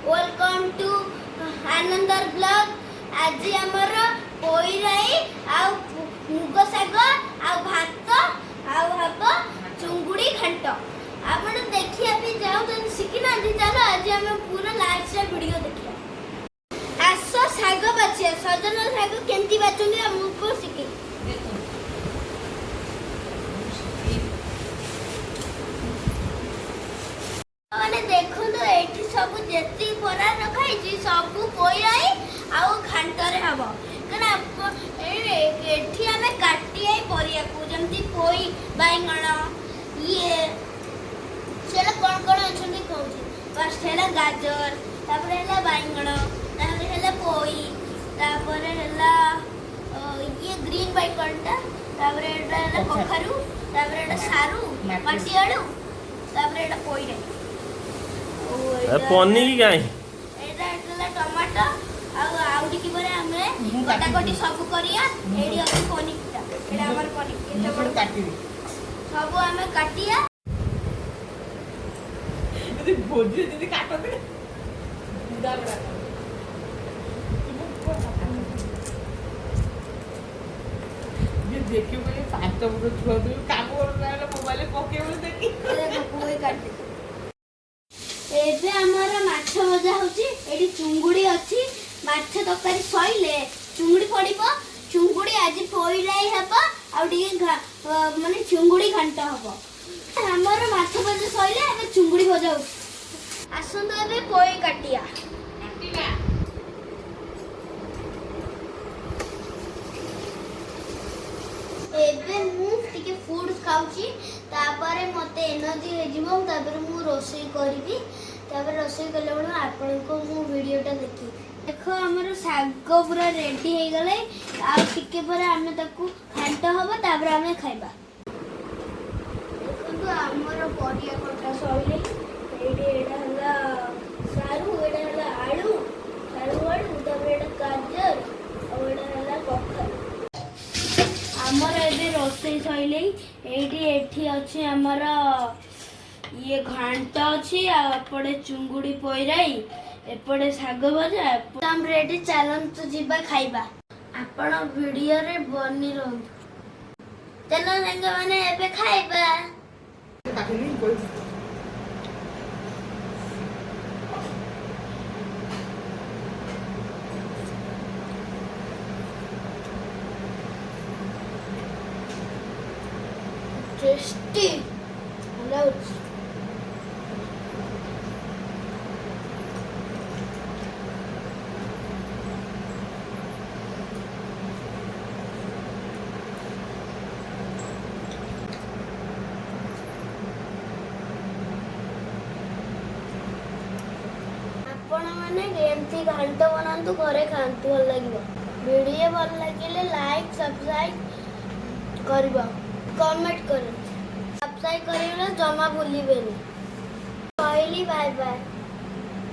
Welcome to आनंदर blog. आज आमर पोईराई आउ मुग साग आउ भात आउ हब चुंगुड़ी घंट। आपण देखिया भी जाऊ तो शिखिना चलो आज आम पूरा लास्ट से वीडियो देखिया। आसो साग बाछिया सजन साग केंती बाछुनी हमको शिखी माने देखो तो एठी सब जेती परा रखाई सब पोईराई आउ घंटरे हबो कना एठी हमें काटी आई परिया को जेमती पोई बाइगण ये सेला कोन अछनी कहउची फर्स्ट हेला गाजर तापर हेला बाइगण तापर हेला पोई तापर हेला ये ग्रीन बाइगणटा तापर एटा हेला कखारू तापर एटा सारू माटी आलू तापर एटा पोई रे पन्नी की गाय एटा एटा टमाटो आउडी की बरे हमें कटाकटी सब करिया एडी अछि पनीरटा एटा हमर पनीर एटा बड़ काटी सब हमें काटिया यदि भोजी यदि काटते दाबरा ये देखियो मैं पांच मिनट छुआ दे काम कर मोबाइल पके बोल देखि कोई काटी एबे हमर माछ भजा होची एडी चुंगुडी अछि माछ तकारी सइले चुंगुडी पडिबो चुंगुडी आज पोइलाई हबो आ माने चुंगुडी घंटा हबो हमर माछ भजा सइले एबे चुंगुडी भजा होची आसन तो एबे पोई काटिया एबे मु टिके फूड खाउची तापरे मते एनर्जी हे जिवो तापरे मु रोसई करबी तापरे रोसई कले बड आपन को मु वीडियोटा देखि देखो हमर साग पूरा रेडी हे गले आ टिके पर हमें ताकू घंट हबो तापरे हमें खाइबा देखो हमर परिया कटा सइले एडी एडा हला सारू एडा हला आलू तापरे एडा गाजर और एडा हला कखारू हमर एबे रोसई सइले एठी एठी अछि हमर ये घंटा अछि आ एपड़े चुंगुडी पोइराई एपड़े साग भजा हम रेडी चलन तो जिबा खाइबा आपण वीडियो रे बनी रहू चलो संग माने एबे खाइबा काटनी कोई टेस्टी हेलो आपण माने एमती घंट बनांतु घरे खांतु भल लागिबो वीडियो भल लागिले लाइक सब्सक्राइब करबो कमेंट करो सब्सक्राइब करियो जमा भूलिबेनी कहली बाय बाय।